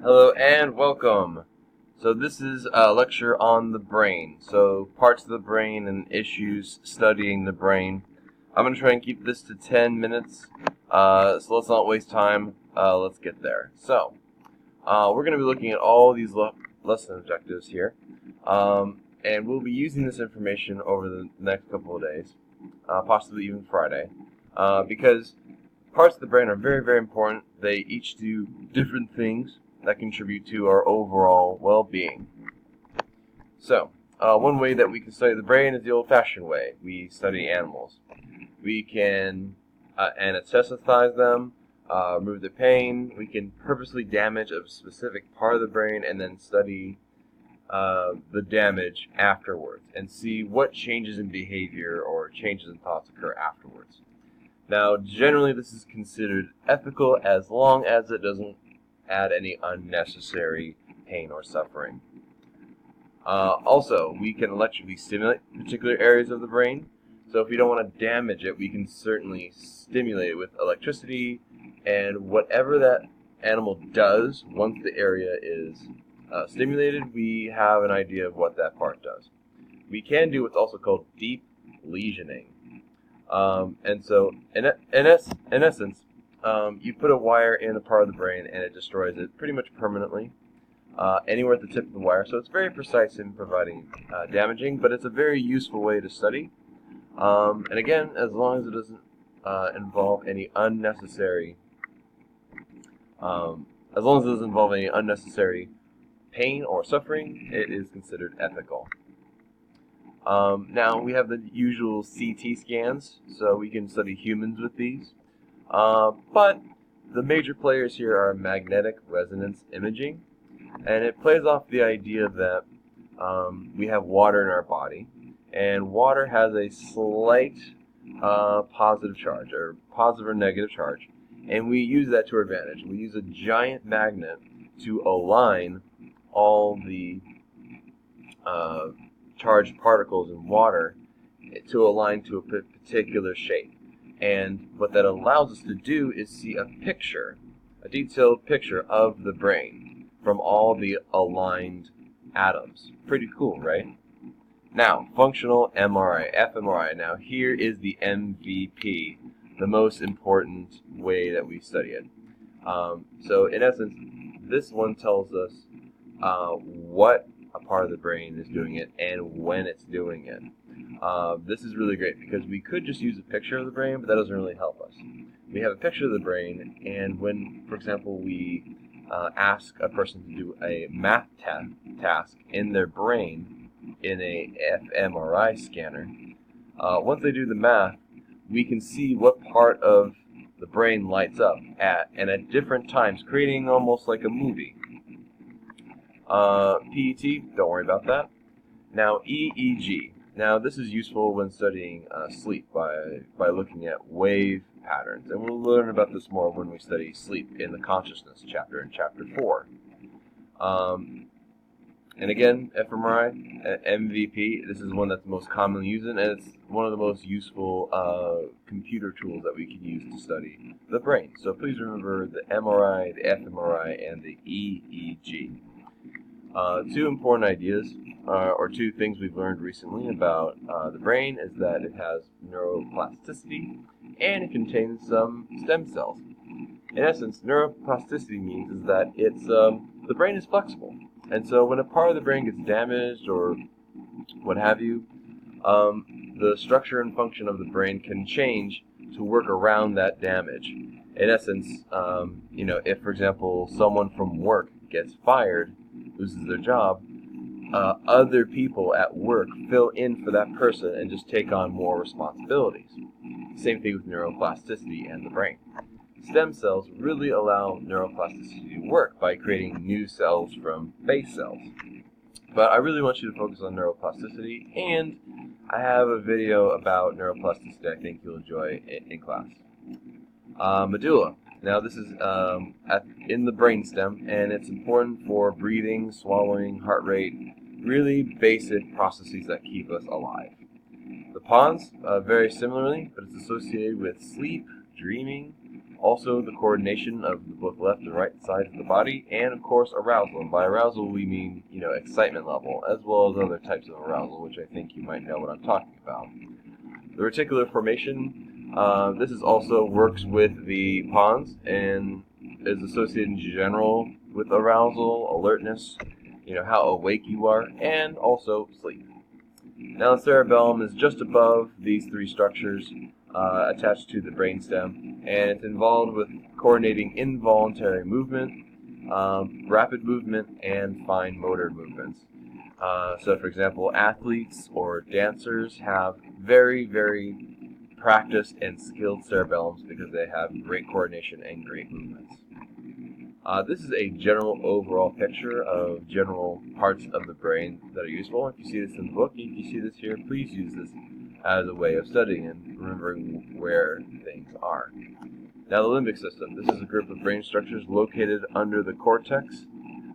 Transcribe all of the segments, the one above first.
Hello and welcome. So this is a lecture on the brain. So parts of the brain and issues studying the brain. I'm going to try and keep this to 10 minutes. So let's not waste time. Let's get there. So we're going to be looking at all these lesson objectives here. And we'll be using this information over the next couple of days, possibly even Friday, because parts of the brain are very, very important. They each do different things that contribute to our overall well-being. So, one way that we can study the brain is the old-fashioned way. We study animals. We can anesthetize them, remove the pain. We can purposely damage a specific part of the brain and then study the damage afterwards and see what changes in behavior or changes in thoughts occur afterwards. Now, generally this is considered ethical as long as it doesn't add any unnecessary pain or suffering. Also, we can electrically stimulate particular areas of the brain. So if we don't want to damage it, we can certainly stimulate it with electricity, and whatever that animal does, once the area is stimulated, we have an idea of what that part does. We can do what's also called deep lesioning. And so, in essence, you put a wire in a part of the brain and it destroys it pretty much permanently, anywhere at the tip of the wire. So it's very precise in providing damaging, but it's a very useful way to study. And again, as long as it doesn't involve any unnecessary, pain or suffering, it is considered ethical. Now we have the usual CT scans, so we can study humans with these. But the major players here are magnetic resonance imaging, and it plays off the idea that we have water in our body, and water has a slight positive charge, or positive or negative charge, and we use that to our advantage. We use a giant magnet to align all the charged particles in water to align to a particular shape. And what that allows us to do is see a detailed picture of the brain from all the aligned atoms. Pretty cool, right? Now, functional MRI, fMRI. Now, here is the MVP, the most important way that we study it. So, in essence, this one tells us what a part of the brain is doing it and when it's doing it. This is really great because we could just use a picture of the brain, but that doesn't really help us. We have a picture of the brain, and when, for example, we ask a person to do a math task in their brain in a fMRI scanner, once they do the math, we can see what part of the brain lights up at different times, creating almost like a movie. PET, don't worry about that. Now, EEG. Now, this is useful when studying sleep by looking at wave patterns. And we'll learn about this more when we study sleep in the consciousness chapter in chapter 4. And again, fMRI, MVP, this is one that's most commonly used, and it's one of the most useful computer tools that we can use to study the brain. So please remember the MRI, the fMRI, and the EEG. Two important ideas, or two things we've learned recently about the brain, is that it has neuroplasticity and it contains some stem cells. In essence, neuroplasticity means is that it's the brain is flexible, and so when a part of the brain gets damaged or what have you, the structure and function of the brain can change to work around that damage. In essence, if, for example, someone from work gets fired, loses their job, other people at work fill in for that person and just take on more responsibilities. Same thing with neuroplasticity and the brain. Stem cells really allow neuroplasticity to work by creating new cells from base cells. But I really want you to focus on neuroplasticity, and I have a video about neuroplasticity I think you'll enjoy in class. Medulla. Now this is in the brainstem, and it's important for breathing, swallowing, heart rate, really basic processes that keep us alive. The pons, very similarly, but it's associated with sleep, dreaming, Also, the coordination of both left and right sides of the body, and of course, arousal. And by arousal, we mean, excitement level, as well as other types of arousal, which I think you might know what I'm talking about. The reticular formation, this is also works with the pons and is associated in general with arousal, alertness, how awake you are, and also sleep. Now, the cerebellum is just above these three structures attached to the brainstem, and it's involved with coordinating involuntary movement, rapid movement, and fine motor movements. So, for example, athletes or dancers have very, very practiced and skilled cerebellums because they have great coordination and great movements. This is a general overall picture of general parts of the brain that are useful. If you see this in the book, if you see this here, please use this as a way of studying and remembering where things are. Now, the limbic system. This is a group of brain structures located under the cortex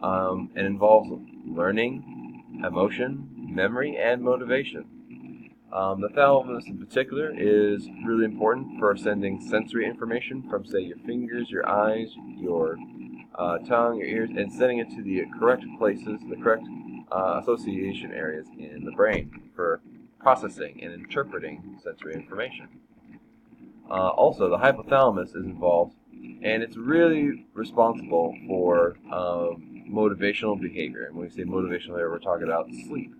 and involves learning, emotion, memory, and motivation. The thalamus in particular is really important for sending sensory information from, say, your fingers, your eyes, your tongue, your ears, and sending it to the correct places, the correct association areas in the brain for processing and interpreting sensory information. Also, the hypothalamus is involved, and it's really responsible for motivational behavior. And when we say motivational behavior, we're talking about sleep,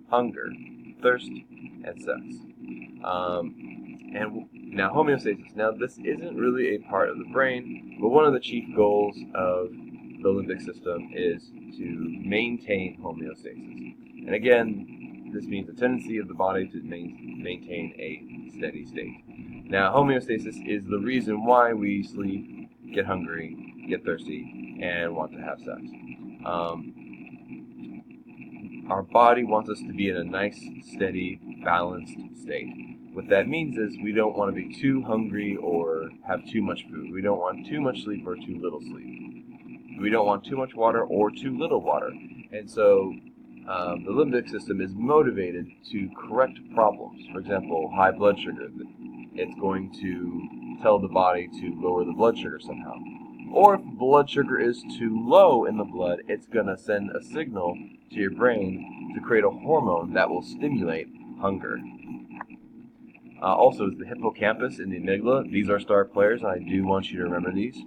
hunger, thirst, and sex. And now, homeostasis. Now, this isn't really a part of the brain, but one of the chief goals of the limbic system is to maintain homeostasis. And again, this means the tendency of the body to maintain a steady state. Now, homeostasis is the reason why we sleep, get hungry, get thirsty, and want to have sex. Our body wants us to be in a nice, steady, balanced state. What that means is we don't want to be too hungry or have too much food. We don't want too much sleep or too little sleep. We don't want too much water or too little water. And so the limbic system is motivated to correct problems. For example, high blood sugar. It's going to tell the body to lower the blood sugar somehow. Or if blood sugar is too low in the blood, it's going to send a signal to your brain to create a hormone that will stimulate hunger. Also, is the hippocampus and the amygdala. These are star players, and I do want you to remember these.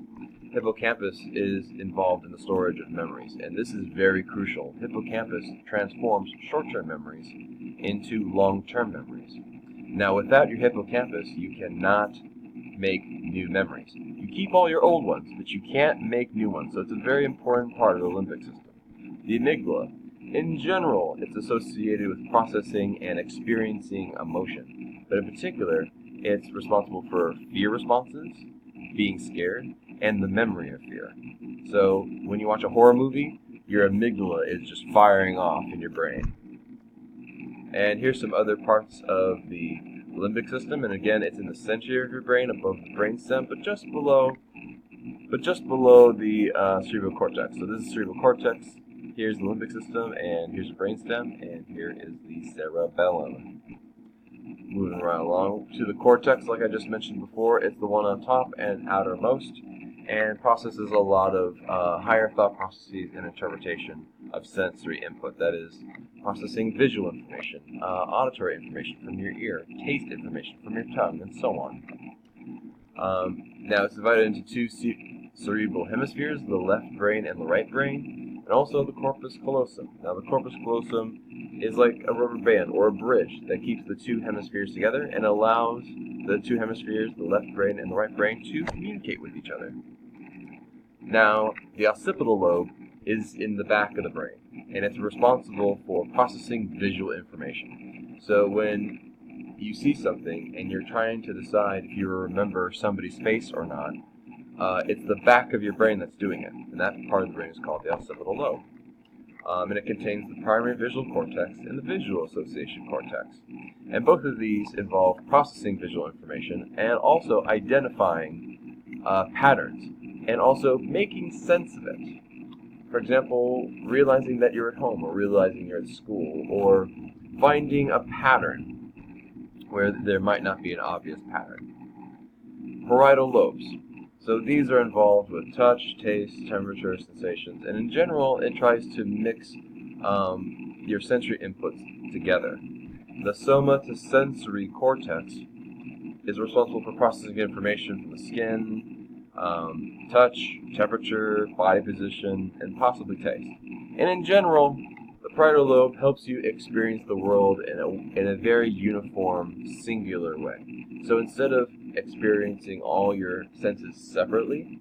Hippocampus is involved in the storage of memories, and this is very crucial. Hippocampus transforms short-term memories into long-term memories. Now, without your hippocampus, you cannot make new memories. You keep all your old ones, but you can't make new ones, so it's a very important part of the limbic system. The amygdala. In general, it's associated with processing and experiencing emotion, but in particular, it's responsible for fear responses, being scared, and the memory of fear. So, when you watch a horror movie, your amygdala is just firing off in your brain. And here's some other parts of the limbic system, and again, it's in the center of your brain, above the brainstem, but just below the cerebral cortex. So this is cerebral cortex. Here's the limbic system, and here's the brainstem, and here is the cerebellum. Moving right along to the cortex, like I just mentioned before, it's the one on top and outermost, and processes a lot of higher thought processes and interpretation of sensory input. That is, processing visual information, auditory information from your ear, taste information from your tongue, and so on. Now, it's divided into two cerebral hemispheres, the left brain and the right brain, and also the corpus callosum. Now, the corpus callosum is like a rubber band or a bridge that keeps the two hemispheres together and allows the two hemispheres, the left brain and the right brain, to communicate with each other. Now, the occipital lobe is in the back of the brain, and it's responsible for processing visual information. So when you see something and you're trying to decide if you remember somebody's face or not, it's the back of your brain that's doing it, and that part of the brain is called the occipital lobe. And it contains the primary visual cortex and the visual association cortex. And both of these involve processing visual information and also identifying patterns and also making sense of it. For example, realizing that you're at home or realizing you're at school or finding a pattern where there might not be an obvious pattern. Parietal lobes. So these are involved with touch, taste, temperature, sensations, and in general, it tries to mix your sensory inputs together. The somatosensory cortex is responsible for processing information from the skin, touch, temperature, body position, and possibly taste. And in general, the parietal lobe helps you experience the world in a very uniform, singular way. So instead of experiencing all your senses separately,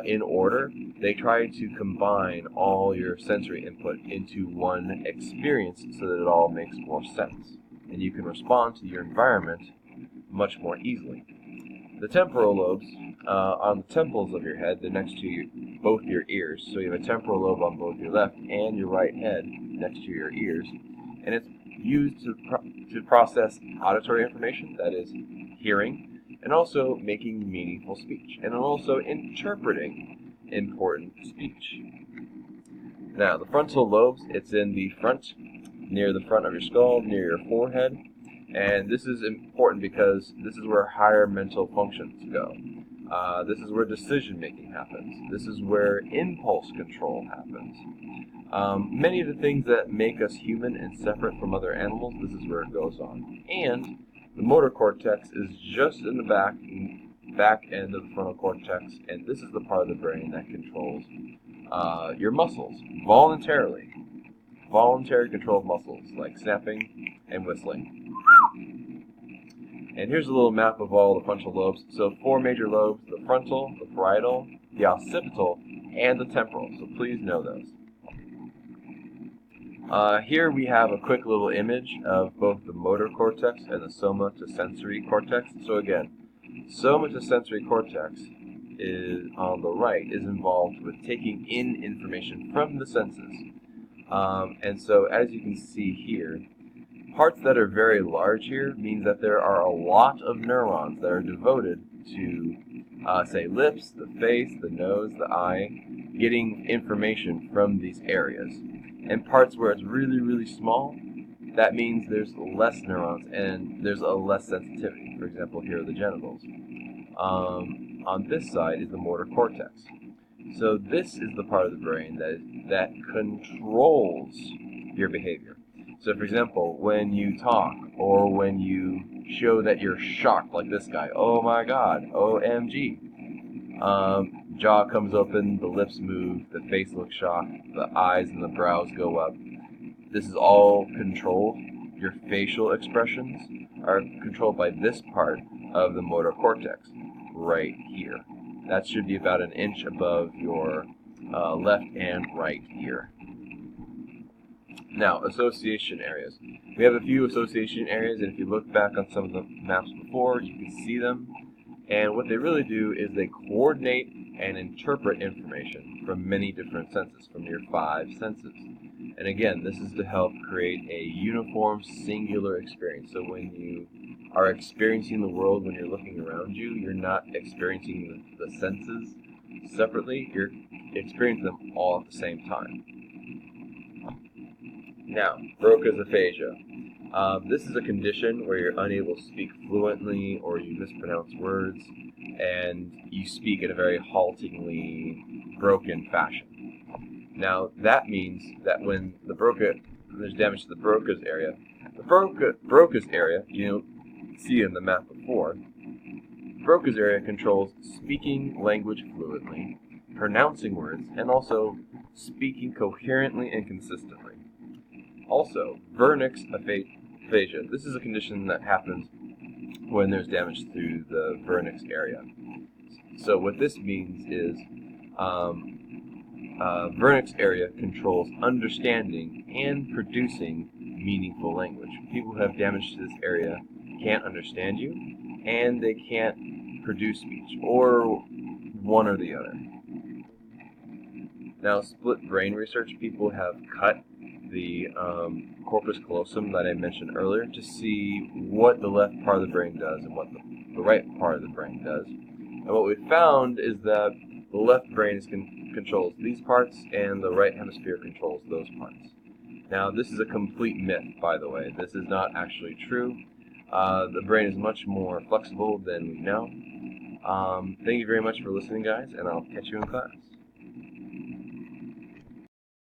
in order, they try to combine all your sensory input into one experience so that it all makes more sense. And you can respond to your environment much more easily. The temporal lobes, on the temples of your head, they're next to both your ears. So you have a temporal lobe on both your left and your right head next to your ears. And it's used to process auditory information, that is, hearing, and also making meaningful speech, and also interpreting important speech. Now, the frontal lobes, it's in the front, near the front of your skull, near your forehead, and this is important because this is where higher mental functions go. This is where decision-making happens. This is where impulse control happens. Many of the things that make us human and separate from other animals, this is where it goes on. And the motor cortex is just in the back end of the frontal cortex, and this is the part of the brain that controls your muscles voluntarily. Voluntary control of muscles, like snapping and whistling. And here's a little map of all the frontal lobes. So 4 major lobes: the frontal, the parietal, the occipital, and the temporal. So please know those. Here we have a quick little image of both the motor cortex and the somatosensory cortex. So again, somatosensory cortex is on the right, is involved with taking in information from the senses. And so as you can see here, parts that are very large here means that there are a lot of neurons that are devoted to, say, lips, the face, the nose, the eye, getting information from these areas. And parts where it's really, really small, that means there's less neurons and there's a less sensitivity. For example, here are the genitals. On this side is the motor cortex. So this is the part of the brain that controls your behavior. So for example, when you talk or when you show that you're shocked, like this guy, oh my god, OMG. Jaw comes open, the lips move, the face looks shocked, the eyes and the brows go up. This is all controlled. Your facial expressions are controlled by this part of the motor cortex, right here. That should be about an inch above your left and right ear. Now, association areas. We have a few association areas, and if you look back on some of the maps before, you can see them. And what they really do is they coordinate and interpret information from many different senses, from your 5 senses. And again, this is to help create a uniform, singular experience. So when you are experiencing the world, when you're looking around you, you're not experiencing the senses separately, you're experiencing them all at the same time. Now, Broca's aphasia. This is a condition where you're unable to speak fluently or you mispronounce words and you speak in a very haltingly broken fashion. Now, that means that when there's damage to the Broca's area, Broca's area, you see in the map before, Broca's area controls speaking language fluently, pronouncing words, and also speaking coherently and consistently. Also, Wernicke's aphasia. This is a condition that happens when there's damage to the Wernicke's area. So what this means is Wernicke's area controls understanding and producing meaningful language. People who have damage to this area can't understand you, and they can't produce speech, or one or the other. Now, split brain research, people have cut the corpus callosum that I mentioned earlier to see what the left part of the brain does and what the right part of the brain does. And what we found is that the left brain controls these parts and the right hemisphere controls those parts. Now, this is a complete myth, by the way. This is not actually true. The brain is much more flexible than we know. Thank you very much for listening, guys, and I'll catch you in class.